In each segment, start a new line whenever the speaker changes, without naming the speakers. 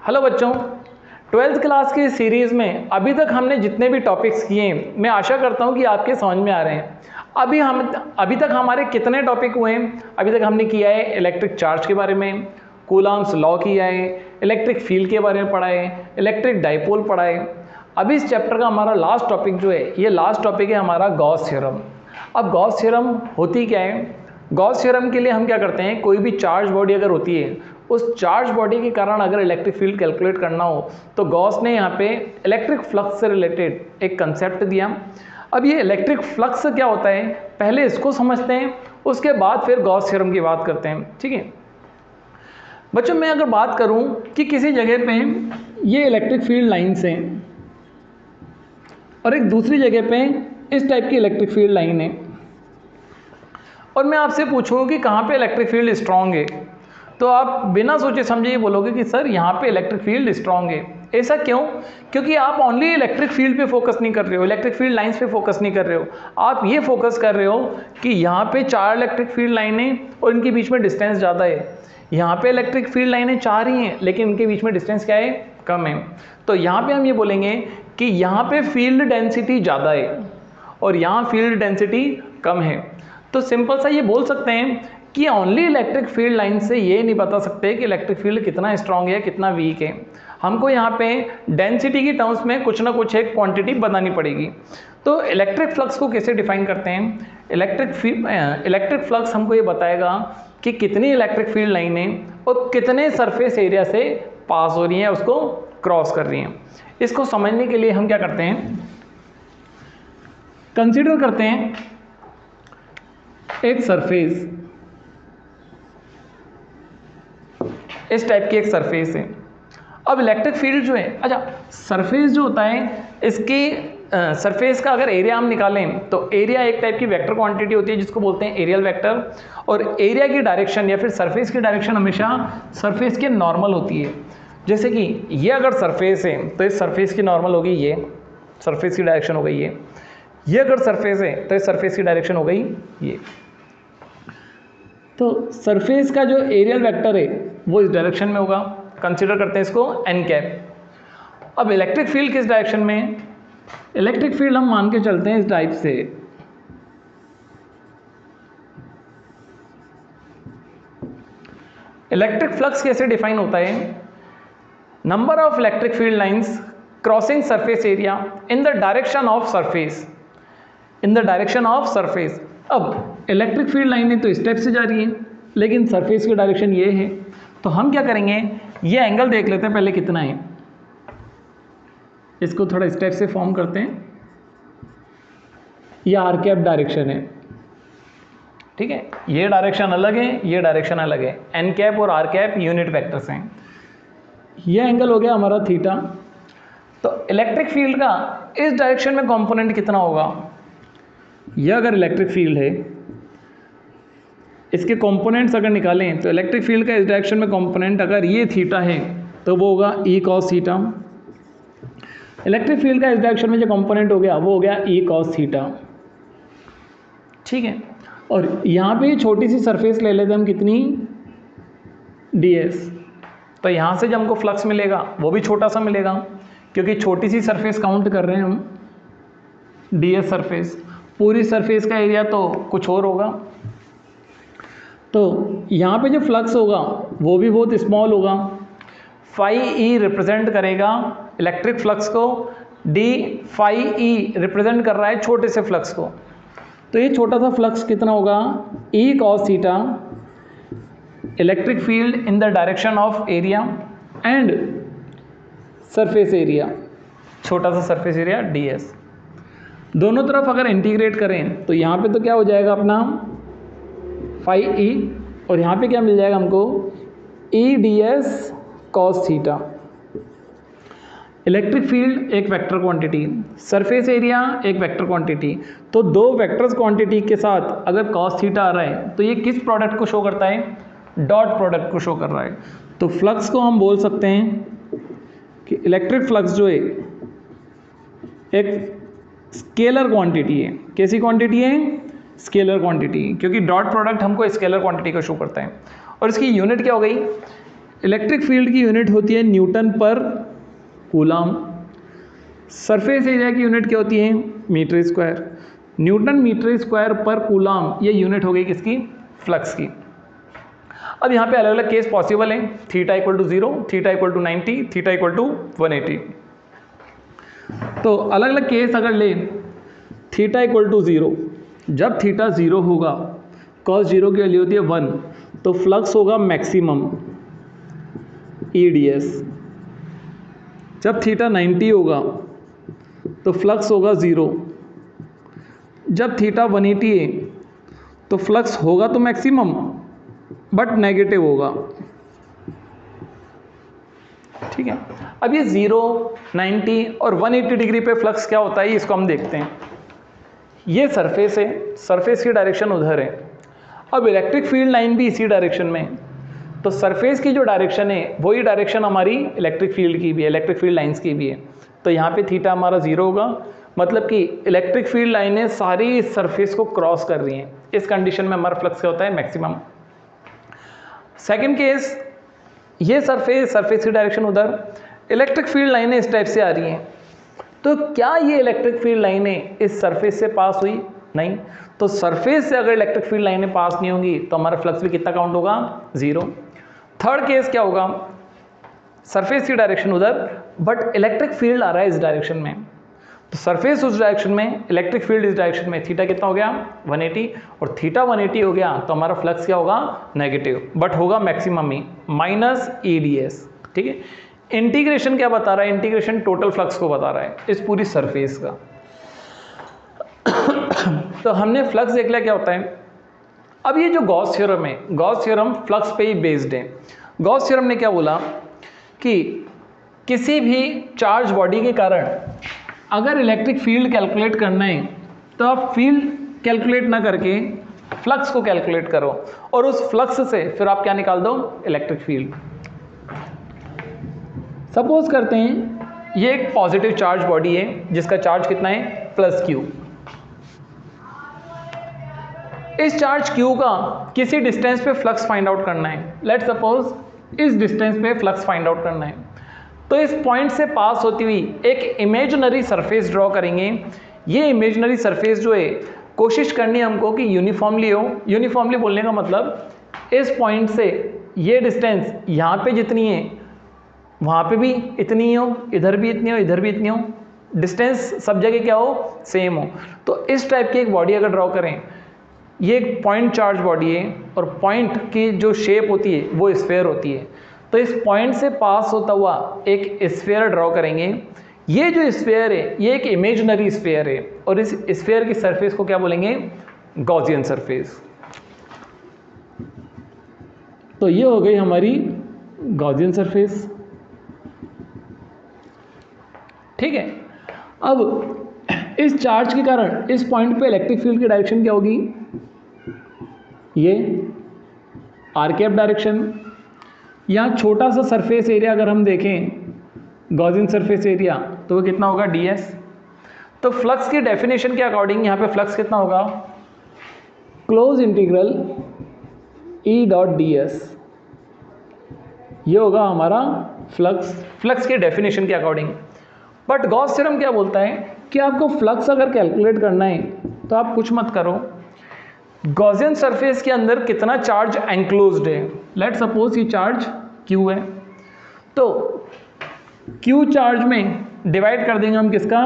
Hello बच्चों, 12th class की series में अभी तक हमने जितने भी टॉपिक्स किए हैं मैं आशा करता हूं कि आपके समझ में आ रहे हैं। अभी तक हमारे कितने टॉपिक हुए हैं? अभी तक हमने किया है इलेक्ट्रिक चार्ज के बारे में, कूलॉम्स लॉ किया है, इलेक्ट्रिक फील्ड के बारे में पढ़ा है, इलेक्ट्रिक डाइपोल पढ़ा है। अभी इस चैप्टर का हमारा लास्ट टॉपिक जो है, ये लास्ट टॉपिक है हमारा गॉस थ्योरम। अब गॉस थ्योरम होती क्या है? गॉस थ्योरम के लिए हम क्या करते हैं, कोई भी चार्ज बॉडी अगर होती है उस चार्ज बॉडी के कारण अगर इलेक्ट्रिक फील्ड कैलकुलेट करना हो तो गॉस ने यहाँ पे इलेक्ट्रिक फ्लक्स से रिलेटेड एक कंसेप्ट दिया। अब ये इलेक्ट्रिक फ्लक्स क्या होता है पहले इसको समझते हैं, उसके बाद फिर गॉस थ्योरम की बात करते हैं। ठीक है बच्चों, मैं अगर बात करूं कि किसी जगह पे ये इलेक्ट्रिक फील्ड लाइन्स हैं और एक दूसरी जगह पे इस टाइप की इलेक्ट्रिक फील्ड लाइन है और मैं आपसे पूछूं कि कहाँ पे इलेक्ट्रिक फील्ड स्ट्रांग है, तो आप बिना सोचे समझे ये बोलोगे कि सर यहाँ पे इलेक्ट्रिक फील्ड स्ट्रांग है। ऐसा क्यों? क्योंकि आप ओनली इलेक्ट्रिक फील्ड पे फोकस नहीं कर रहे हो, इलेक्ट्रिक फील्ड लाइंस पे फोकस नहीं कर रहे हो, आप ये फोकस कर रहे हो कि यहाँ पे 4 इलेक्ट्रिक फील्ड लाइनें और इनके बीच में डिस्टेंस ज़्यादा है। यहाँ पे इलेक्ट्रिक फील्ड लाइनें 4 ही हैं लेकिन इनके बीच में डिस्टेंस क्या है, कम है। तो यहाँ पे हम ये बोलेंगे कि यहाँ पे फील्ड डेंसिटी ज़्यादा है और यहाँ फील्ड डेंसिटी कम है। तो सिंपल सा ये बोल सकते हैं कि ओनली इलेक्ट्रिक फील्ड लाइन से ये नहीं बता सकते कि इलेक्ट्रिक फील्ड कितना स्ट्रांग है कितना वीक है। हमको यहाँ पे डेंसिटी की टर्म्स में कुछ ना कुछ एक क्वांटिटी बतानी पड़ेगी। तो इलेक्ट्रिक फ्लक्स को कैसे डिफाइन करते हैं? इलेक्ट्रिक फ्लक्स हमको ये बताएगा कि कितनी इलेक्ट्रिक फील्ड लाइनें और कितने सरफेस एरिया से पास हो रही हैं, उसको क्रॉस कर रही हैं। इसको समझने के लिए हम क्या करते हैं, कंसिडर करते हैं एक सरफेस, इस टाइप की एक सरफेस है। अब इलेक्ट्रिक फील्ड जो है, अच्छा सरफेस जो होता है इसकी सरफेस का अगर एरिया हम निकालें तो एरिया एक टाइप की वेक्टर क्वांटिटी होती है जिसको बोलते हैं एरियल वेक्टर, और एरिया की डायरेक्शन या फिर सरफेस की डायरेक्शन हमेशा सरफेस के नॉर्मल होती है। जैसे कि ये अगर सरफेस है तो इस सरफेस की नॉर्मल होगी ये, सरफेस की डायरेक्शन हो गई ये अगर सरफेस है तो इस सरफेस की डायरेक्शन हो गई ये। तो सरफेस का जो एरियल वेक्टर है वो इस डायरेक्शन में होगा, कंसीडर करते हैं इसको एन कैप। अब इलेक्ट्रिक फील्ड किस डायरेक्शन में? इलेक्ट्रिक फील्ड हम मान के चलते हैं इस टाइप से, इलेक्ट्रिक फ्लक्स कैसे डिफाइन होता है? Number of electric field lines crossing surface area in the direction of surface, in the direction of surface. अब इलेक्ट्रिक फील्ड लाइनें तो स्टेप से जा रही हैं लेकिन सरफेस की डायरेक्शन ये है, तो हम क्या करेंगे, ये एंगल देख लेते हैं पहले कितना है, इसको थोड़ा स्टेप से फॉर्म करते हैं। ये आर कैप डायरेक्शन है, ठीक है, ये डायरेक्शन अलग है, ये डायरेक्शन अलग है। एन कैप और आर कैप यूनिट वेक्टर्स हैं। ये एंगल हो गया हमारा थीटा। तो इलेक्ट्रिक फील्ड का इस डायरेक्शन में कंपोनेंट कितना होगा? यह अगर इलेक्ट्रिक फील्ड है, इसके कंपोनेंट्स अगर निकालें तो इलेक्ट्रिक फील्ड का इस डायरेक्शन में कंपोनेंट अगर ये थीटा है तो वो होगा E cos theta. Electric field का इस डायरेक्शन में जो कंपोनेंट हो गया वो हो गया ई कॉस थीटा, ठीक है। और यहाँ पे छोटी सी सरफेस ले लेते हैं हम, कितनी, ds। तो यहाँ से जब हमको फ्लक्स मिलेगा वो भी छोटा सा मिलेगा क्योंकि छोटी सी सरफेस काउंट कर रहे हैं हम, ds सरफेस। पूरी सरफेस का एरिया तो कुछ और होगा। तो यहाँ पे जो फ्लक्स होगा वो भी बहुत स्मॉल होगा। फाई ई रिप्रेजेंट करेगा इलेक्ट्रिक फ्लक्स को, डी फाई ई रिप्रेजेंट कर रहा है छोटे से फ्लक्स को। तो ये छोटा सा फ्लक्स कितना होगा, E cos theta, electric field in the direction of area and surface area, छोटा सा सरफेस एरिया ds। दोनों तरफ अगर इंटीग्रेट करें तो यहाँ पे तो क्या हो जाएगा अपना फाई ई, और यहाँ पे क्या मिल जाएगा हमको, ई ds cos theta. Electric field एक वेक्टर क्वांटिटी, सरफेस एरिया एक वेक्टर क्वांटिटी। तो दो वेक्टर्स क्वांटिटी के साथ अगर कॉस थीटा आ रहा है तो ये किस प्रोडक्ट को शो करता है, डॉट प्रोडक्ट को शो कर रहा है। तो फ्लक्स को हम बोल सकते हैं कि इलेक्ट्रिक फ्लक्स जो है एक स्केलर क्वांटिटी है। कैसी क्वांटिटी है, स्केलर क्वांटिटी, क्योंकि डॉट प्रोडक्ट हमको स्केलर क्वांटिटी को शो करता है। और इसकी यूनिट क्या हो गई, इलेक्ट्रिक फील्ड की यूनिट होती है न्यूटन पर कूलम। सरफेस एरिया की यूनिट क्या होती है? Metre square. Newton metre square पर कूलम, ये यूनिट हो गई किसकी? फ्लक्स की। अब यहाँ पे अलग अलग केस पॉसिबल हैं, theta equal to 0, theta equal to 90, theta equal to 180। तो अलग अलग केस अगर ले, थीटा इक्वल टू 0, जब थीटा 0 होगा, कॉस 0 की वैल्यू होती है 1, तो फ्लक्स होगा मैक्सिमम EDS। जब थीटा 90 होगा तो फ्लक्स होगा 0। जब थीटा 180 है तो फ्लक्स होगा तो मैक्सिमम बट नेगेटिव होगा। ठीक है, अब ये 0, 90 और 180 डिग्री पे फ्लक्स क्या होता है इसको हम देखते हैं। ये सरफेस है, सरफेस की डायरेक्शन उधर है। अब इलेक्ट्रिक फील्ड लाइन भी इसी डायरेक्शन में है, तो सरफेस की जो डायरेक्शन है वही डायरेक्शन हमारी इलेक्ट्रिक फील्ड की भी है, इलेक्ट्रिक फील्ड लाइंस की भी है। तो यहाँ पे थीटा हमारा 0 होगा, मतलब कि इलेक्ट्रिक फील्ड लाइनें सारी इस सरफेस को क्रॉस कर रही हैं। इस कंडीशन में हमारा फ्लक्स क्या होता है? मैक्सिमम। सेकंड केस, ये सरफेस की डायरेक्शन उधर, इलेक्ट्रिक फील्ड लाइनें इस टाइप से आ रही हैं। तो क्या ये इलेक्ट्रिक फील्ड लाइनें इस सरफेस से पास हुई? नहीं। तो सरफेस से अगर इलेक्ट्रिक फील्ड लाइनें पास नहीं होंगी तो हमारा फ्लक्स भी कितना काउंट होगा? 0। थर्ड केस क्या होगा? सरफेस की डायरेक्शन उधर बट इलेक्ट्रिक फील्ड आ रहा है इस डायरेक्शन में, तो सरफेस उस डायरेक्शन में, इलेक्ट्रिक फील्ड इस डायरेक्शन में। थीटा कितना हो गया? 180, और थीटा 180 हो गया तो हमारा फ्लक्स क्या होगा? नेगेटिव, बट होगा मैक्सिमम ही, माइनस EDS। ठीक है, इंटीग्रेशन क्या बता रहा है? इंटीग्रेशन टोटल फ्लक्स को बता रहा है इस पूरी सरफेस का। तो हमने फ्लक्स देख लिया क्या होता है। अब ये जो गॉस थ्योरम है, गॉस थ्योरम फ्लक्स पे ही बेस्ड है। गॉस थ्योरम ने क्या बोला कि किसी भी चार्ज बॉडी के कारण अगर इलेक्ट्रिक फील्ड कैलकुलेट करना है तो आप फील्ड कैलकुलेट ना करके फ्लक्स को कैलकुलेट करो, और उस फ्लक्स से फिर आप क्या निकाल दो? Electric field. सपोज करते हैं ये एक पॉजिटिव चार्ज बॉडी है जिसका चार्ज कितना है? +Q। इस चार्ज Q का किसी डिस्टेंस पे फ्लक्स फाइंड आउट करना है। लेट सपोज इस डिस्टेंस पे फ्लक्स फाइंड आउट करना है, तो इस पॉइंट से पास होती हुई एक इमेजिनरी सरफेस ड्रॉ करेंगे। ये इमेजिनरी सरफेस जो है कोशिश करनी है हमको कि यूनिफॉर्मली हो। यूनिफॉर्मली बोलने का मतलब इस पॉइंट से ये डिस्टेंस यहाँ पे जितनी है वहाँ पे भी इतनी हो, इधर भी इतनी हो, इधर भी इतनी हो, डिस्टेंस सब जगह क्या हो? सेम हो। तो इस टाइप की एक बॉडी अगर ड्रॉ करें, ये एक पॉइंट चार्ज बॉडी है और पॉइंट की जो शेप होती है वो स्फीयर होती है। तो इस पॉइंट से पास होता हुआ एक स्फीयर ड्रॉ करेंगे। ये जो स्फीयर है ये एक इमेजिनरी स्फीयर है, और इस स्फीयर की सरफेस को क्या बोलेंगे? Gaussian surface. तो ये हो गई हमारी गॉसियन सरफेस। ठीक है, अब इस चार्ज के कारण इस पॉइंट पे इलेक्ट्रिक फील्ड की डायरेक्शन क्या होगी? ये r कैप डायरेक्शन। यहाँ छोटा सा सरफेस एरिया अगर हम देखें गॉसियन सरफेस एरिया, तो वो कितना होगा? ds। तो फ्लक्स की डेफिनेशन के अकॉर्डिंग यहाँ पे फ्लक्स कितना होगा? Close integral E.ds। ये होगा हमारा फ्लक्स के डेफिनेशन के अकॉर्डिंग। बट गॉस थ्योरम क्या बोलता है कि आपको फ्लक्स अगर कैलकुलेट करना है तो आप कुछ मत करो, गॉसियन सरफेस के अंदर कितना चार्ज एंक्लोज्ड है। लेट सपोज ये चार्ज Q है, तो Q चार्ज में डिवाइड कर देंगे हम किसका?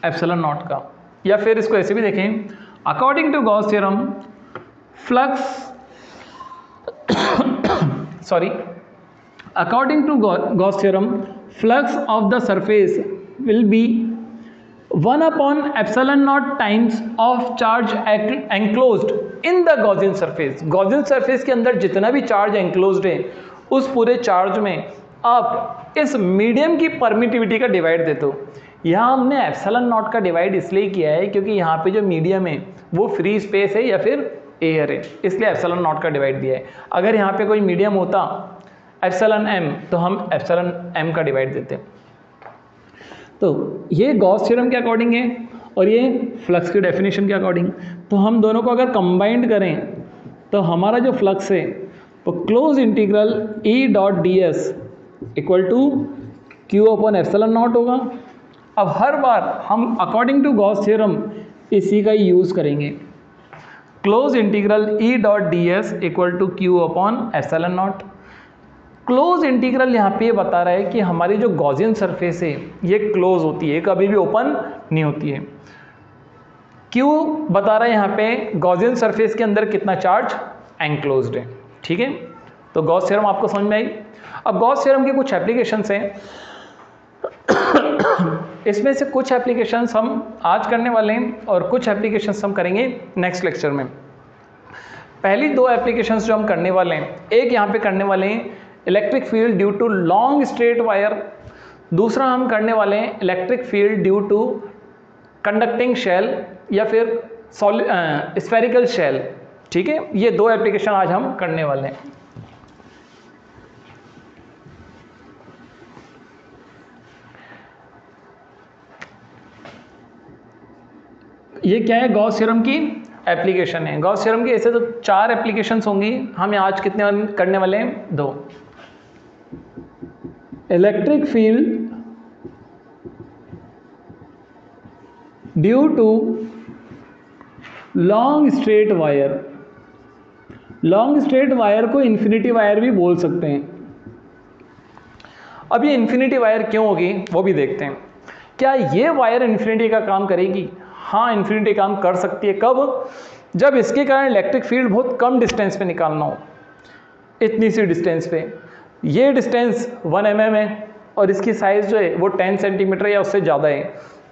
ε0 का। या फिर इसको ऐसे भी देखें, according to Gauss theorem flux according to Gauss theorem, flux of the surface will be 1/ε0 times of charge enclosed in the Gaussian surface। Gaussian surface के अंदर जितना भी चार्ज enclosed है उस पूरे चार्ज में आप इस मीडियम की परमिटिविटी का डिवाइड देते हो। यहाँ हमने ε0 का डिवाइड इसलिए किया है क्योंकि यहाँ पे जो मीडियम है वो फ्री स्पेस है या फिर एयर है, इसलिए ε0 का डिवाइड दिया है। अगर यहाँ पे कोई मीडियम होता εm तो हम εm का डिवाइड देते। तो ये गॉस थ्योरम के अकॉर्डिंग है और ये फ्लक्स की डेफिनेशन के अकॉर्डिंग। तो हम दोनों को अगर कंबाइंड करें तो हमारा जो फ्लक्स है तो close integral E dot D S equal to Q upon epsilon naught होगा। अब हर बार हम अकॉर्डिंग टू गॉस थ्योरम इसी का यूज़ करेंगे। Close integral E dot D S equal to Q upon epsilon naught. Close integral यहाँ पे बता रहा है कि हमारी जो गॉसियन सरफेस है ये क्लोज होती है, कभी भी ओपन नहीं होती है। क्यू बता रहा है यहाँ पे गॉसियन सरफेस के अंदर कितना चार्ज एनक्लोज्ड है। ठीक है, तो गॉस थ्योरम आपको समझ में आई। अब गॉस थ्योरम की कुछ एप्लीकेशंस हैं, इसमें से कुछ एप्लीकेशंस हम आज करने वाले हैं और कुछ एप्लीकेशंस हम करेंगे नेक्स्ट लेक्चर में। पहली दो एप्लीकेशंस जो हम करने वाले हैं, एक यहाँ पे करने वाले हैं electric field due to long straight wire, दूसरा हम करने वाले हैं electric field due to conducting shell या फिर स्फेरिकल शेल। ठीक है, ये दो एप्लीकेशन आज हम करने वाले हैं। ये क्या है, गॉस थ्योरम की एप्लीकेशन है। गॉस थ्योरम की ऐसे तो 4 एप्लीकेशंस होंगी, हमें आज कितने करने वाले हैं, 2। Electric field due to long straight wire. Long straight wire को इन्फिनिटी वायर भी बोल सकते हैं। अब ये इन्फिनिटी वायर क्यों होगी वो भी देखते हैं। क्या ये वायर इन्फिनिटी का काम करेगी? हाँ, इन्फिनिटी काम कर सकती है। कब? जब इसके कारण इलेक्ट्रिक फील्ड बहुत कम डिस्टेंस पे निकालना हो, इतनी सी डिस्टेंस पे। ये डिस्टेंस 1 mm है और इसकी साइज़ जो है वो 10 सेंटीमीटर या उससे ज़्यादा है।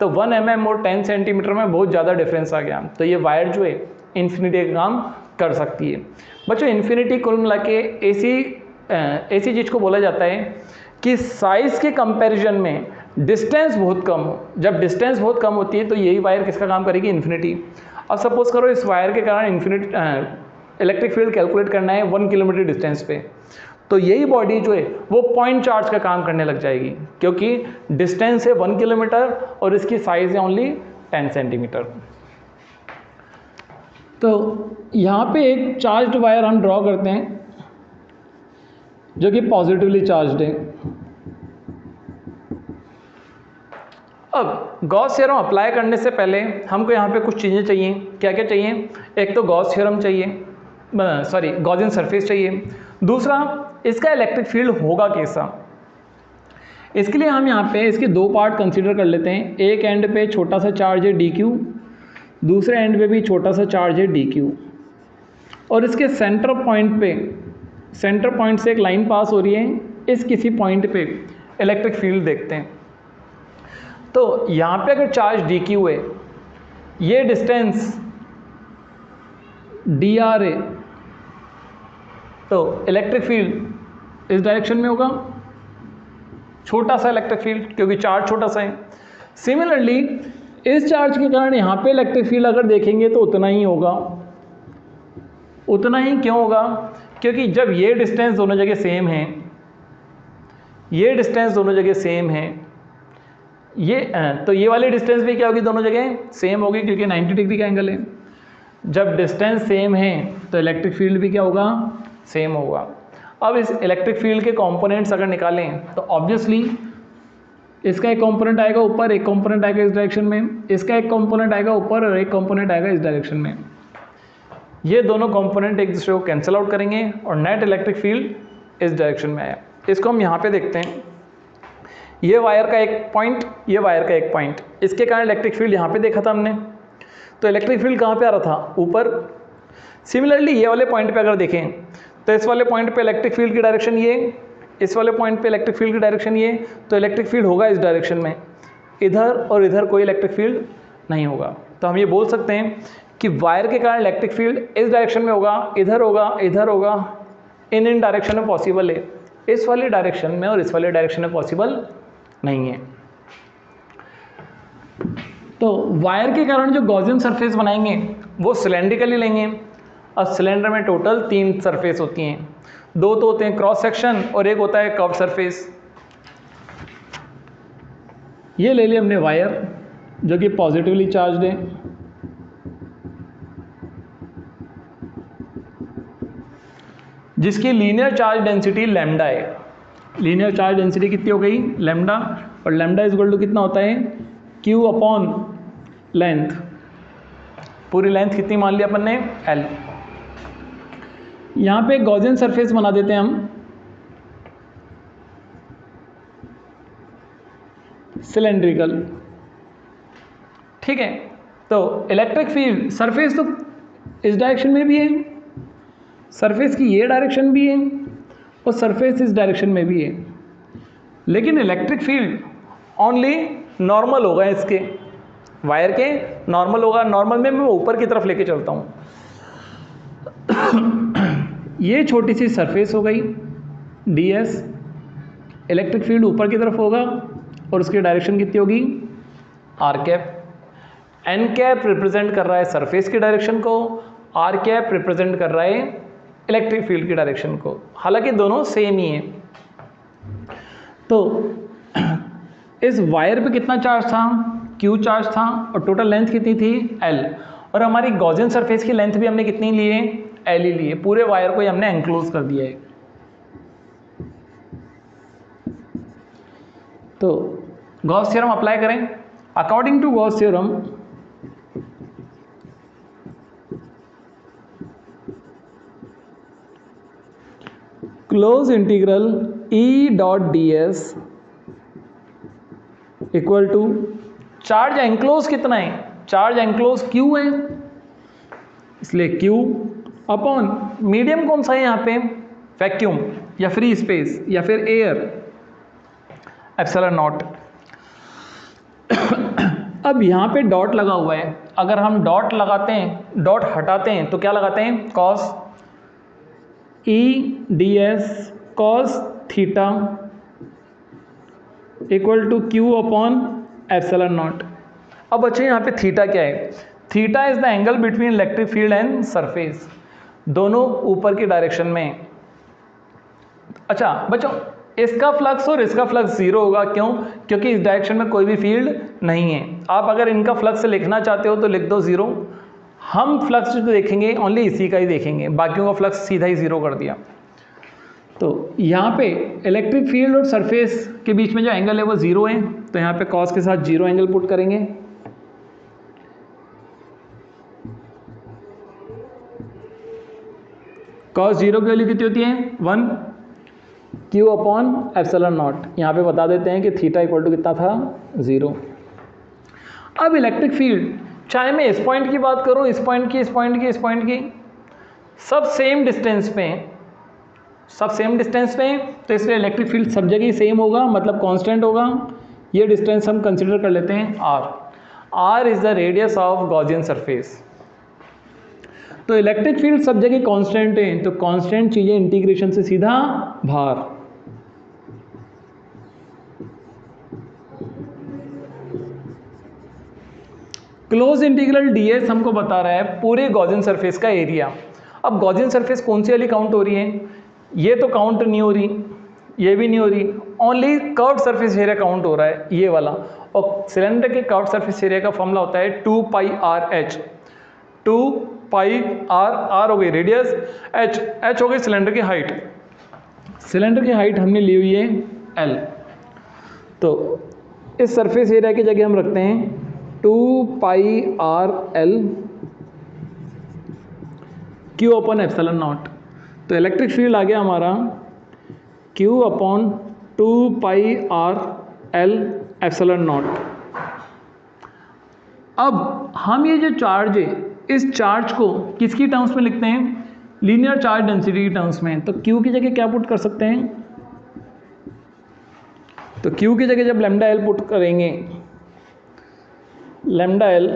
तो 1 mm और 10 सेंटीमीटर में बहुत ज़्यादा डिफरेंस आ गया, तो ये वायर जो है इन्फिनिटी का काम कर सकती है। बच्चों, इन्फिनिटी कुल मिला के ऐसी चीज़ को बोला जाता है कि साइज़ के कंपैरिजन में डिस्टेंस बहुत कम हो। जब डिस्टेंस बहुत कम होती है तो यही वायर किसका काम करेगी, इन्फिनिटी। अब सपोज करो इस वायर के कारण इलेक्ट्रिक फील्ड कैलकुलेट करना है 1 किलोमीटर डिस्टेंस पे, तो यही बॉडी जो है वो पॉइंट चार्ज का काम करने लग जाएगी, क्योंकि डिस्टेंस है 1 किलोमीटर और इसकी साइज है ओनली 10 सेंटीमीटर। तो यहाँ पे एक चार्ज्ड वायर हम ड्रॉ करते हैं जो कि पॉजिटिवली चार्ज्ड है। अब गॉस थ्योरम अप्लाई करने से पहले हमको यहाँ पे कुछ चीज़ें चाहिए। क्या क्या चाहिए? एक तो गॉस थ्योरम चाहिए, गॉसियन सरफेस चाहिए। दूसरा, इसका इलेक्ट्रिक फील्ड होगा कैसा। इसके लिए हम यहाँ पे इसके 2 पार्ट कंसीडर कर लेते हैं। एक एंड पे छोटा सा चार्ज है dq, दूसरे एंड पे भी छोटा सा चार्ज है dq, और इसके सेंटर पॉइंट से एक लाइन पास हो रही है। इस किसी पॉइंट पे इलेक्ट्रिक फील्ड देखते हैं। तो यहाँ पे अगर चार्ज dq है, ये डिस्टेंस dr है, तो इलेक्ट्रिक फील्ड इस डायरेक्शन में होगा, छोटा सा इलेक्ट्रिक फील्ड, क्योंकि चार्ज छोटा सा है। सिमिलरली इस चार्ज के कारण यहाँ पे इलेक्ट्रिक फील्ड अगर देखेंगे तो उतना ही होगा। उतना ही क्यों होगा? क्योंकि जब ये डिस्टेंस दोनों जगह सेम है, ये डिस्टेंस दोनों जगह सेम है, तो ये वाली डिस्टेंस भी क्या होगी, दोनों जगह सेम होगी, क्योंकि 90 डिग्री का एंगल है। जब डिस्टेंस सेम है तो इलेक्ट्रिक फील्ड भी क्या होगा, सेम होगा। अब इस इलेक्ट्रिक फील्ड के कंपोनेंट्स अगर निकालें तो ऑब्वियसली इसका एक कंपोनेंट आएगा ऊपर, एक कंपोनेंट आएगा इस डायरेक्शन में, इसका एक कंपोनेंट आएगा ऊपर और एक कंपोनेंट आएगा इस डायरेक्शन में। ये दोनों कंपोनेंट एक दूसरे को कैंसिल आउट करेंगे और नेट इलेक्ट्रिक फील्ड इस डायरेक्शन में आया। इसको हम यहाँ पे देखते हैं। ये वायर का एक पॉइंट, ये वायर का एक पॉइंट, इसके कारण इलेक्ट्रिक फील्ड यहाँ पे देखा था हमने। तो इलेक्ट्रिक फील्ड कहाँ पे आ रहा था, ऊपर। सिमिलरली ये वाले पॉइंट पे अगर देखें तो इस वाले पॉइंट पे इलेक्ट्रिक फील्ड की डायरेक्शन ये, इस वाले पॉइंट पे इलेक्ट्रिक फील्ड की डायरेक्शन ये, तो इलेक्ट्रिक फील्ड होगा इस डायरेक्शन में। इधर और इधर कोई इलेक्ट्रिक फील्ड नहीं होगा। तो हम ये बोल सकते हैं कि वायर के कारण इलेक्ट्रिक फील्ड इस डायरेक्शन में होगा, इधर होगा, इधर होगा, इन डायरेक्शन में पॉसिबल है, इस वाली डायरेक्शन में और इस वाले डायरेक्शन में पॉसिबल नहीं है। तो वायर के कारण जो गॉसियन सरफेस बनाएंगे वो सिलेंड्रिकली लेंगे। अब सिलेंडर में टोटल 3 सरफेस होती हैं, 2 तो होते हैं क्रॉस सेक्शन और एक होता है कर्व सरफेस। ये ले लिया हमने वायर जो कि पॉजिटिवली चार्ज्ड है। जिसकी लीनियर चार्ज डेंसिटी लैम्डा है। लीनियर चार्ज डेंसिटी कितनी हो गई? लैम्डा, और लैम्डा इज इक्वल टू कितना होता है? Q upon length. पूरी लेंथ कितनी मान लिया अपन ने? एल। यहाँ पे गॉसियन सरफेस बना देते हैं हम, सिलेंड्रिकल, ठीक है। तो इलेक्ट्रिक फील्ड सरफेस तो इस डायरेक्शन में भी है, सरफेस की ये डायरेक्शन भी है, और सरफेस इस डायरेक्शन में भी है, लेकिन इलेक्ट्रिक फील्ड ओनली नॉर्मल होगा, इसके वायर के नॉर्मल होगा। नॉर्मल में मैं ऊपर की तरफ लेके चलता हूँ। ये छोटी सी सरफेस हो गई ds, इलेक्ट्रिक फील्ड ऊपर की तरफ होगा और उसकी डायरेक्शन कितनी होगी? r cap. n cap represent कर रहा है सरफेस की डायरेक्शन को, r कैप रिप्रेजेंट कर रहा है इलेक्ट्रिक फील्ड की डायरेक्शन को, हालांकि दोनों सेम ही हैं। तो इस वायर पे कितना चार्ज था? Q चार्ज था, और टोटल लेंथ कितनी थी? L। और हमारी गॉसियन सरफेस की लेंथ भी हमने कितनी ली है? L ही ली है। पूरे वायर को ही हमने एंक्लोज कर दिया है। तो गॉस थ्योरम अप्लाई करें। According to Gauss theorem, close integral E dot ds equal to charge enclose कितना है? चार्ज एंक्लोज Q है, इसलिए Q अपॉन मीडियम कौन सा है यहाँ पे? वैक्यूम या फ्री स्पेस या फिर एयर, एप्सिलॉन नॉट। अब यहाँ पे डॉट लगा हुआ है, अगर हम डॉट लगाते हैं, डॉट हटाते हैं तो क्या लगाते हैं? Cos E ds cos theta equal to Q upon epsilon naught. अब बच्चे यहाँ पे थीटा क्या है? Theta is the angle between electric field and surface, दोनों ऊपर की डायरेक्शन में। अच्छा बच्चों, इसका फ्लक्स और इसका फ्लक्स जीरो होगा, क्यों? क्योंकि इस डायरेक्शन में कोई भी फील्ड नहीं है। आप अगर इनका फ्लक्स लिखना चाहते हो तो लिख दो जीरो। हम फ्लक्स जो देखेंगे ओनली इसी का ही देखेंगे, बाकियों का फ्लक्स सीधा ही जीरो कर दिया। तो यहाँ पे इलेक्ट्रिक फील्ड और सरफेस के बीच में जो एंगल है वो जीरो है, तो यहाँ पे कॉस के साथ जीरो एंगल पुट करेंगे। कॉस जीरो की वैल्यू कितनी होती है? 1 Q अपॉन एप्सिलॉन नॉट। यहाँ पे बता देते हैं कि थीटा इक्वल टू कितना था? 0। अब इलेक्ट्रिक फील्ड, चाहे मैं इस पॉइंट की बात करूँ, इस पॉइंट की, इस पॉइंट की, इस पॉइंट की, सब सेम डिस्टेंस पे हैं, सब सेम डिस्टेंस पे हैं, तो इसलिए इलेक्ट्रिक फील्ड सब जगह सेम होगा, मतलब कांस्टेंट होगा। ये डिस्टेंस हम कंसिडर कर लेते हैं r। r is the radius of Gaussian surface. तो इलेक्ट्रिक फील्ड सब जगह कांस्टेंट है, तो कांस्टेंट चीजें इंटीग्रेशन से सीधा बाहर। क्लोज इंटीग्रल ds हमको बता रहा है पूरे गॉसियन सरफेस का एरिया। अब गॉसियन सरफेस कौन सी वाली काउंट हो रही है? ये तो काउंट नहीं हो रही, ये भी नहीं हो रही, only curved surface area count हो रहा है, ये वाला। और सिलेंडर के कर्व्ड सरफेस एरिया का फॉर्मूला होता है 2 पाई r h। 2 पाई r हो गई रेडियस, h हो गई सिलेंडर की हाइट। सिलेंडर की हाइट हमने ली हुई है l, तो इस सरफेस एरिया की जगह हम रखते हैं 2 पाई r l Q upon epsilon naught. तो इलेक्ट्रिक फील्ड आ गया हमारा Q अपॉन 2 पाई r l एप्सिलॉन नॉट। अब हम ये जो चार्ज है, इस चार्ज को किसकी टर्म्स में लिखते हैं? लीनियर चार्ज डेंसिटी की टर्म्स में। तो Q की जगह क्या पुट कर सकते हैं? तो Q की जगह जब लैम्डा l पुट करेंगे, lambda l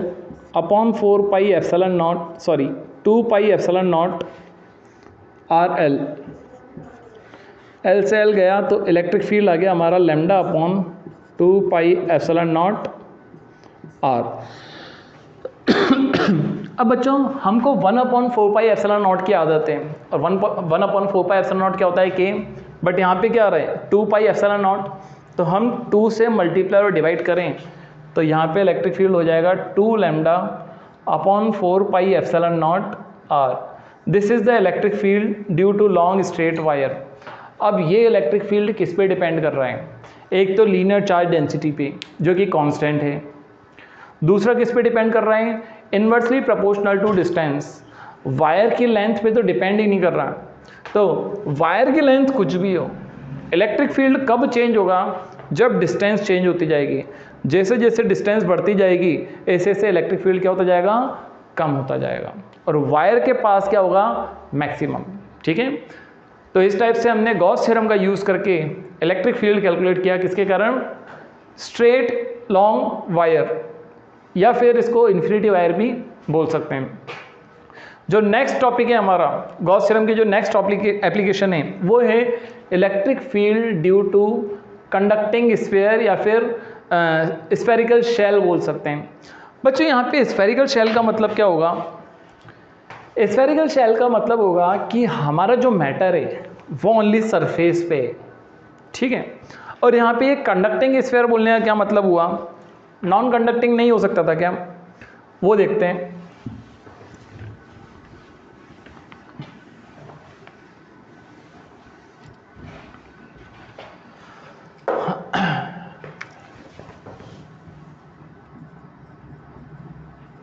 upon 4 pi epsilon naught, sorry 2 pi epsilon naught R L, L से एल गया तो इलेक्ट्रिक फील्ड आ गया हमारा lambda upon 2 pi epsilon naught R. अब बच्चों हमको 1 अपॉन 4 पाई एप्सिलॉन नॉट की आदत है, और 1 अपॉन 4 पाई एप्सिलॉन नॉट क्या होता है? के। बट यहाँ पे क्या आ रहा है? 2 पाई एप्सिलॉन नॉट, तो हम 2 से मल्टीप्लाई और डिवाइड करें तो यहाँ पे इलेक्ट्रिक फील्ड हो जाएगा 2 lambda upon 4 pi epsilon naught R. This is the electric field due to long straight wire. अब ये इलेक्ट्रिक फील्ड किस पे डिपेंड कर रहा है? एक तो लीनियर चार्ज डेंसिटी पे जो कि कांस्टेंट है, दूसरा किस पे डिपेंड कर रहा है? Inversely proportional to distance. Wire की लेंथ पे तो डिपेंड ही नहीं कर रहा। तो वायर की लेंथ कुछ भी हो, इलेक्ट्रिक फील्ड कब चेंज होगा? जब डिस्टेंस चेंज होती जाएगी। जैसे जैसे डिस्टेंस बढ़ती जाएगी ऐसे ऐसे इलेक्ट्रिक फील्ड क्या होता जाएगा? कम होता जाएगा। और वायर के पास क्या होगा? मैक्सिमम। ठीक है, तो इस टाइप से हमने गॉस थ्योरम का यूज़ करके इलेक्ट्रिक फील्ड कैलकुलेट किया। किसके कारण? स्ट्रेट लॉन्ग वायर, या फिर इसको इन्फिनिटी वायर भी बोल सकते हैं। जो नेक्स्ट टॉपिक है हमारा गॉस थ्योरम की, जो नेक्स्ट एप्लीकेशन है वो है electric field due to conducting sphere, या फिर स्फेरिकल शेल बोल सकते हैं। बच्चों यहाँ पे स्फेरिकल शेल का मतलब क्या होगा? स्फेरिकल शेल का मतलब होगा कि हमारा जो मैटर है वो ओनली सरफेस पे है। ठीक है, और यहाँ पे ये कंडक्टिंग स्फीयर बोलने का क्या मतलब हुआ? नॉन कंडक्टिंग नहीं हो सकता था क्या? वो देखते हैं।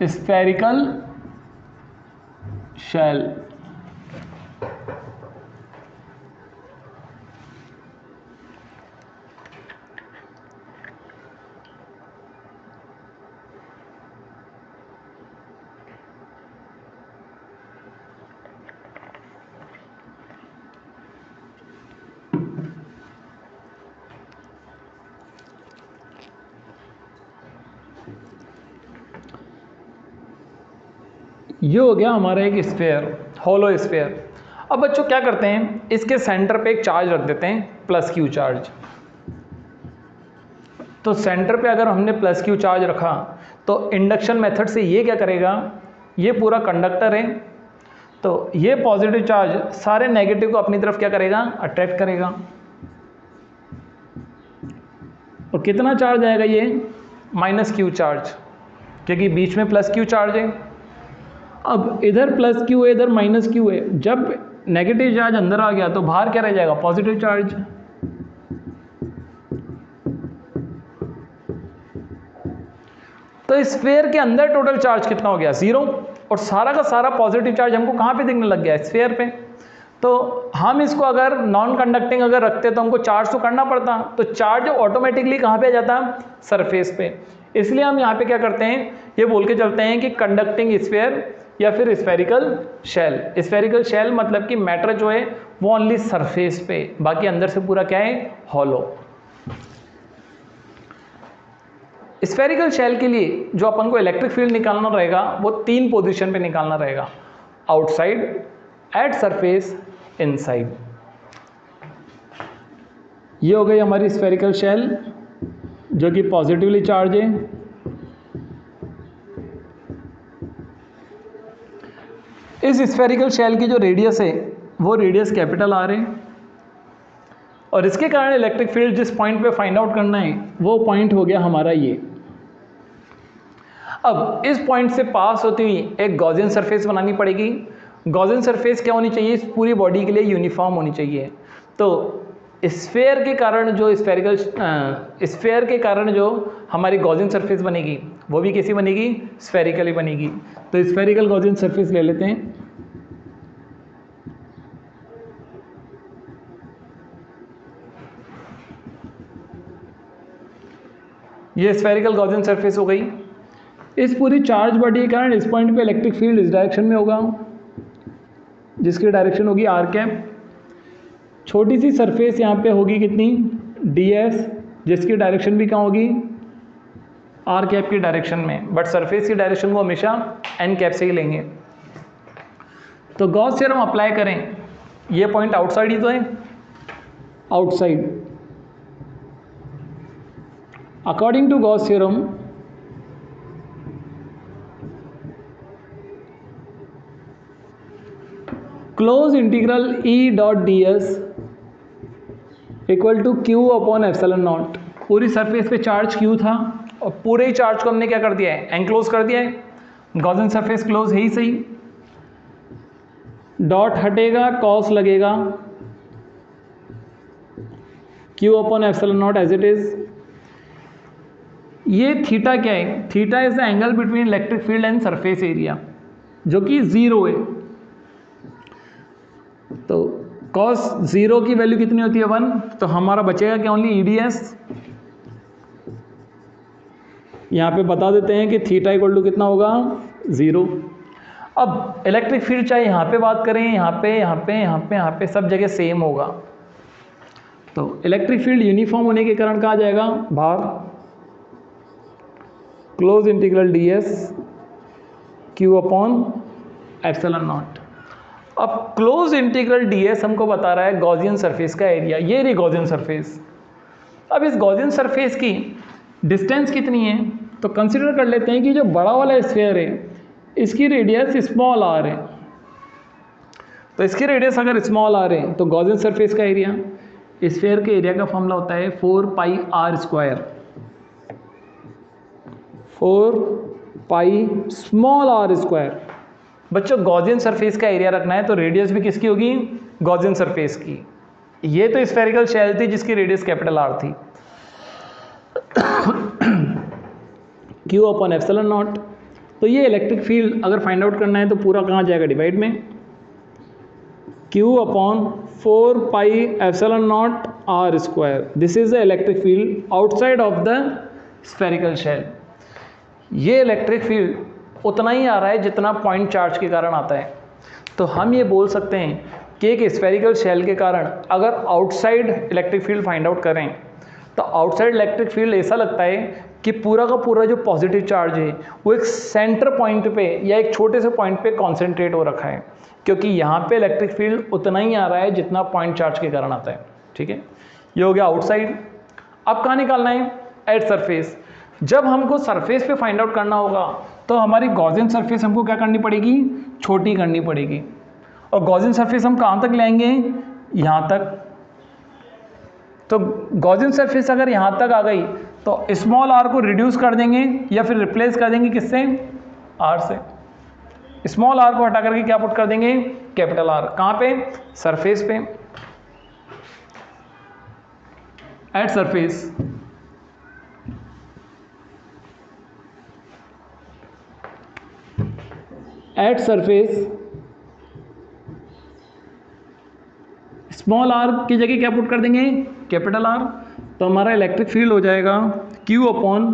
स्फेरिकल शेल, ये हो गया हमारा एक स्फीयर, हॉलो स्फीयर। अब बच्चों क्या करते हैं, इसके सेंटर पे एक चार्ज रख देते हैं, प्लस क्यू चार्ज। तो सेंटर पे अगर हमने प्लस क्यू चार्ज रखा तो इंडक्शन मेथड से ये क्या करेगा? ये पूरा कंडक्टर है, तो ये पॉजिटिव चार्ज सारे नेगेटिव को अपनी तरफ क्या करेगा? अट्रैक्ट करेगा। और कितना चार्ज आएगा? ये माइनस क्यू चार्ज, क्योंकि बीच में प्लस क्यू चार्ज है। अब इधर प्लस क्यू है, इधर माइनस क्यू है। जब नेगेटिव चार्ज अंदर आ गया तो बाहर क्या रह जाएगा? Positive charge. तो स्फीयर के अंदर टोटल चार्ज कितना हो गया? 0। और सारा का सारा पॉजिटिव चार्ज हमको कहाँ पे दिखने लग गया? स्फीयर पे। तो हम इसको अगर नॉन कंडक्टिंग अगर रखते तो हमको चार्ज तो करना पड़ता, तो चार्ज ऑटोमेटिकली कहाँ पे आ जाता? सरफेस पे। इसलिए हम यहाँ पे क्या करते हैं, ये बोल के चलते हैं कि कंडक्टिंग स्फीयर या फिर स्फेरिकल शेल। स्फेरिकल शेल मतलब कि मैटर जो है वो ओनली सरफेस पे, बाकी अंदर से पूरा क्या है? हॉलो। स्फेरिकल शेल के लिए जो अपन को इलेक्ट्रिक फील्ड निकालना रहेगा वो 3 पोजीशन पे निकालना रहेगा: आउटसाइड, एट सरफेस, इनसाइड। ये हो गई हमारी स्फेरिकल शेल जो कि पॉजिटिवली चार्ज है। इस स्फेरिकल शेल की जो रेडियस है वो रेडियस कैपिटल आर है, और इसके कारण इलेक्ट्रिक फील्ड जिस पॉइंट पे फाइंड आउट करना है वो पॉइंट हो गया हमारा ये। अब इस पॉइंट से पास होती हुई एक गॉसियन सरफेस बनानी पड़ेगी। गॉसियन सरफेस क्या होनी चाहिए? इस पूरी बॉडी के लिए यूनिफॉर्म होनी चाहिए। तो स्फेयर के कारण जो स्फेयर के कारण जो हमारी गॉसियन सरफेस बनेगी वो भी कैसी बनेगी? स्फेरिकली बनेगी। तो स्फेरिकल गॉसियन सरफेस ले लेते हैं। ये स्फेरिकल गॉसियन सरफेस हो गई। इस पूरी चार्ज बॉडी के कारण इस पॉइंट पे इलेक्ट्रिक फील्ड इस डायरेक्शन में होगा, जिसकी डायरेक्शन होगी आर कैप। छोटी सी सरफेस यहाँ पे होगी कितनी? ds, जिसकी डायरेक्शन भी कहाँ होगी? आर कैप की डायरेक्शन में, बट सरफेस की डायरेक्शन को हमेशा एन कैप से ही लेंगे। तो गॉस थ्योरम अप्लाई करें, ये पॉइंट आउटसाइड ही तो है, outside. According to Gauss theorem close integral E dot D S equal to Q upon epsilon naught. पूरी सरफेस पे चार्ज क्यू था और पूरे ही चार्ज को हमने क्या कर दिया है? एनक्लोज कर दिया है। गॉसियन सरफेस क्लोज है ही सही। डॉट हटेगा, कॉस लगेगा, Q upon epsilon naught as it is. ये थीटा क्या है? Theta is the angle between electric field and surface area, जो कि 0 है। तो कॉस 0 की वैल्यू कितनी होती है? 1। तो हमारा बचेगा क्या? Only EDS। यहाँ पे बता देते हैं कि थीटा इक्वल टू कितना होगा? 0। अब इलेक्ट्रिक फील्ड चाहे यहाँ पे बात करें, यहाँ पे, यहाँ पे, यहाँ पे, यहाँ पे, सब जगह सेम होगा। तो इलेक्ट्रिक फील्ड यूनिफॉर्म होने के कारण कहा जाएगा बाहर, close integral ds Q upon epsilon naught. अब क्लोज इंटीग्रल ds हमको बता रहा है गॉसियन सरफेस का एरिया। ये रही गॉसियन सरफेस। अब इस गॉसियन सरफेस की डिस्टेंस कितनी है? तो कंसिडर कर लेते हैं कि जो बड़ा वाला स्फीयर है इसकी रेडियस स्मॉल r है। तो इसकी रेडियस अगर स्मॉल r है तो गॉसियन सरफेस का एरिया, स्फीयर के एरिया का फॉर्मूला होता है 4πr²। 4π small r²। बच्चों गॉसियन सरफेस का एरिया रखना है तो रेडियस भी किसकी होगी? गॉसियन सरफेस की। ये तो स्फेरिकल शेल थी जिसकी रेडियस कैपिटल R थी। Q upon epsilon naught. तो ये इलेक्ट्रिक फील्ड अगर फाइंड आउट करना है तो पूरा कहाँ जाएगा? डिवाइड में। Q upon 4π epsilon naught r²। This is the electric field outside of the spherical shell. ये इलेक्ट्रिक फील्ड उतना ही आ रहा है जितना पॉइंट चार्ज के कारण आता है। तो हम ये बोल सकते हैं कि एक स्फेरिकल शेल के कारण अगर outside electric field find out करें तो आउटसाइड इलेक्ट्रिक फील्ड ऐसा लगता है कि पूरा का पूरा जो पॉजिटिव चार्ज है वो एक सेंटर पॉइंट पे या एक छोटे से पॉइंट पे कॉन्सेंट्रेट हो रखा है, क्योंकि यहाँ पे इलेक्ट्रिक फील्ड उतना ही आ रहा है जितना पॉइंट चार्ज के कारण आता है। ठीक है, ये हो गया आउटसाइड। अब कहाँ निकालना है? At surface. जब हमको सरफेस पे फाइंड आउट करना होगा तो हमारी गॉसियन सरफेस हमको क्या करनी पड़ेगी? छोटी करनी पड़ेगी। और गॉसियन सरफेस हम कहाँ तक लाएंगे? यहाँ तक। तो गॉसियन सरफेस अगर यहाँ तक आ गई तो स्मॉल r को रिड्यूस कर देंगे या फिर रिप्लेस कर देंगे किससे? r से। स्मॉल r को हटा करके क्या पुट कर देंगे? Capital R। कहाँ पे? सरफेस पे। At surface. At surface small r की जगह क्या पुट कर देंगे? Capital R। तो हमारा इलेक्ट्रिक फील्ड हो जाएगा Q upon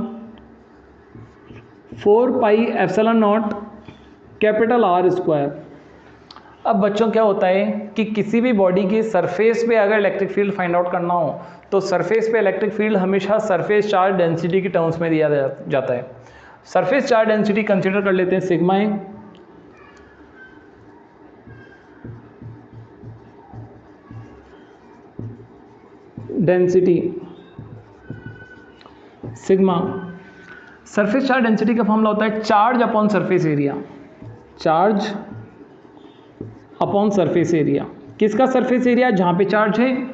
4π epsilon naught capital R²। अब बच्चों क्या होता है कि किसी भी बॉडी की सरफेस पे अगर इलेक्ट्रिक फील्ड फाइंड आउट करना हो तो सरफेस पे इलेक्ट्रिक फील्ड हमेशा सरफेस चार्ज डेंसिटी की टर्म्स में दिया जाता है। सरफेस चार्ज डेंसिटी कंसीडर कर लेते हैं सिग्मा है। Density sigma. Surface charge density का फॉर्मूला होता है charge upon surface area. Charge upon surface area. किसका सरफेस एरिया? जहां पे चार्ज है।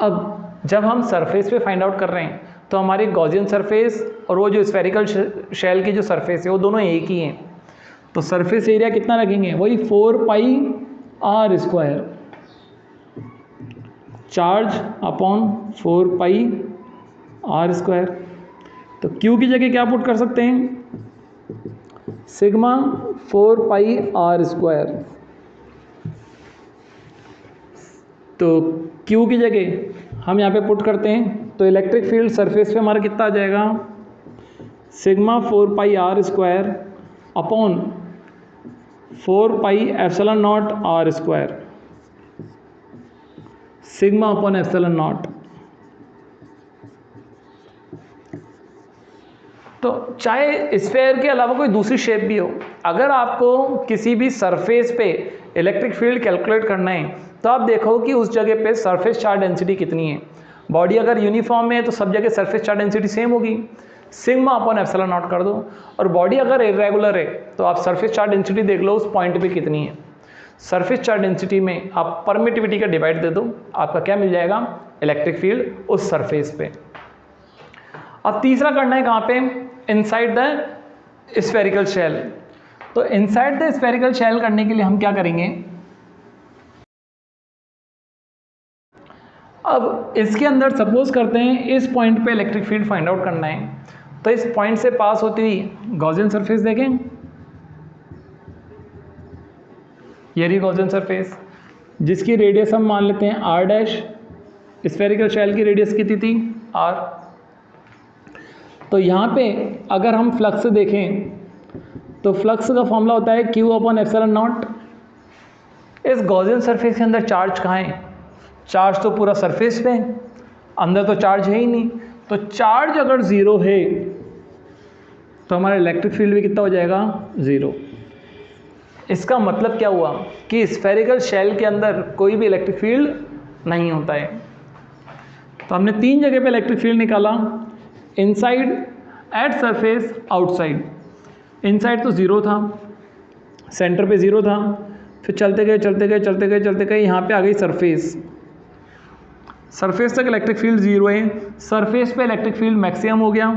अब जब हम सरफेस पे फाइंड आउट कर रहे हैं तो हमारी गॉसियन सरफेस और वो जो स्फेरिकल शेल की जो सरफेस है वो दोनों एक ही हैं। तो सरफेस एरिया कितना रखेंगे? वही 4πr²। Charge upon 4πr²। तो Q की जगह क्या पुट कर सकते हैं? Sigma 4πr²। तो Q की जगह हम यहाँ पे पुट करते हैं तो इलेक्ट्रिक फील्ड सरफेस पे हमारा कितना आ जाएगा? Sigma 4πr² upon 4π epsilon naught r²। Sigma upon epsilon naught. तो चाहे स्फेयर के अलावा कोई दूसरी शेप भी हो, अगर आपको किसी भी सरफेस पे इलेक्ट्रिक फील्ड कैलकुलेट करना है तो आप देखो कि उस जगह पे सरफेस चार्ज डेंसिटी कितनी है। बॉडी अगर यूनिफॉर्म है तो सब जगह सरफेस चार्ज डेंसिटी सेम होगी, सिग्मा अपॉन एप्सिलॉन नॉट कर दो। और बॉडी अगर इरेगुलर है तो आप सरफेस चार्ज डेंसिटी देख लो उस पॉइंट पे कितनी है। सरफेस चार्ज डेंसिटी में आप परमिटिविटी का डिवाइड दे दो, आपका क्या मिल जाएगा? इलेक्ट्रिक फील्ड उस सरफेस पे। अब तीसरा करना है कहाँ पे? Inside the spherical shell. तो तो इनसाइड द स्फेरिकल शेल करने के लिए हम क्या करेंगे, अब इसके अंदर सपोज करते हैं इस पॉइंट पे इलेक्ट्रिक फील्ड फाइंड आउट करना है, तो इस पॉइंट से पास होती हुई गॉसियन सरफेस देखें, ये रही गॉसियन सरफेस जिसकी रेडियस हम मान लेते हैं r डैश, स्फेरिकल शेल की रेडियस कितनी थी r। तो यहाँ पे अगर हम फ्लक्स देखें तो फ्लक्स का फॉर्मूला होता है Q/ε0। इस गॉसियन सरफेस के अंदर चार्ज कहाँ है, चार्ज तो पूरा सरफेस पे है, अंदर तो चार्ज है ही नहीं। तो चार्ज अगर ज़ीरो है तो हमारा इलेक्ट्रिक फील्ड भी कितना हो जाएगा, ज़ीरो। इसका मतलब क्या हुआ कि स्फेरिकल शेल के अंदर कोई भी इलेक्ट्रिक फील्ड नहीं होता है। तो हमने 3 जगह पे इलेक्ट्रिक फील्ड निकाला, inside, at surface, outside. Inside तो ज़ीरो था, सेंटर पे ज़ीरो था, फिर चलते गए चलते गए चलते गए चलते गए यहाँ पे आ गई सरफेस, सरफेस तक इलेक्ट्रिक फील्ड ज़ीरो है, सरफेस पे इलेक्ट्रिक फील्ड मैक्सिमम हो गया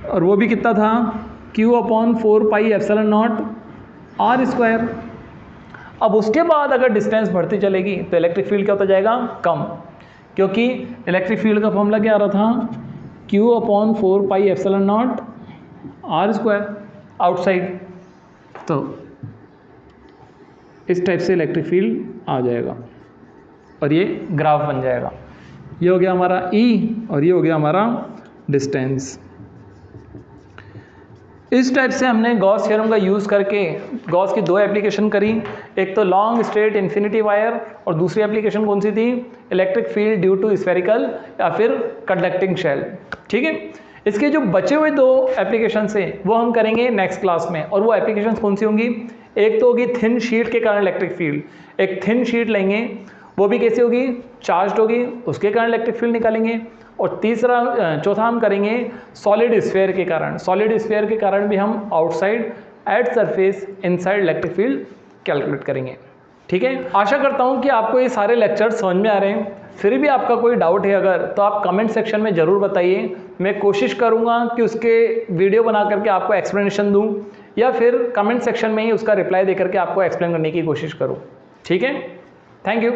और वो भी कितना था, Q/4πε0 r²। अब उसके बाद अगर डिस्टेंस बढ़ती चलेगी तो इलेक्ट्रिक फील्ड क्या होता जाएगा, कम, क्योंकि इलेक्ट्रिक फील्ड का फॉर्मूला क्या आ रहा था, Q/4πε0 r² आउटसाइड। तो इस टाइप से इलेक्ट्रिक फील्ड आ जाएगा और ये ग्राफ बन जाएगा। ये हो गया हमारा E और ये हो गया हमारा डिस्टेंस। इस टाइप से हमने गॉस थ्योरम का यूज़ करके गॉस की 2 एप्लीकेशन करी, एक तो लॉन्ग स्ट्रेट इन्फिनिटी वायर और दूसरी एप्लीकेशन कौन सी थी, electric field due to spherical या फिर कंडक्टिंग शेल। ठीक है, इसके जो बचे हुए 2 एप्लीकेशन है वो हम करेंगे नेक्स्ट क्लास में। और वो एप्लीकेशन कौन सी होंगी, एक तो होगी थिन शीट के कारण इलेक्ट्रिक फील्ड, एक थिन शीट लेंगे वो भी कैसी होगी, चार्ज होगी, उसके कारण इलेक्ट्रिक फील्ड निकालेंगे। और चौथा हम करेंगे सॉलिड स्फीयर के कारण। सॉलिड स्फीयर के कारण भी हम outside, at surface, inside electric field calculate करेंगे। ठीक है, आशा करता हूँ कि आपको ये सारे लेक्चर समझ में आ रहे हैं। फिर भी आपका कोई डाउट है अगर, तो आप कमेंट सेक्शन में ज़रूर बताइए। मैं कोशिश करूँगा कि उसके वीडियो बना करके आपको एक्सप्लेनेशन दूँ या फिर कमेंट सेक्शन में ही उसका रिप्लाई दे करके आपको एक्सप्लेन करने की कोशिश करूँ। ठीक है, थैंक यू।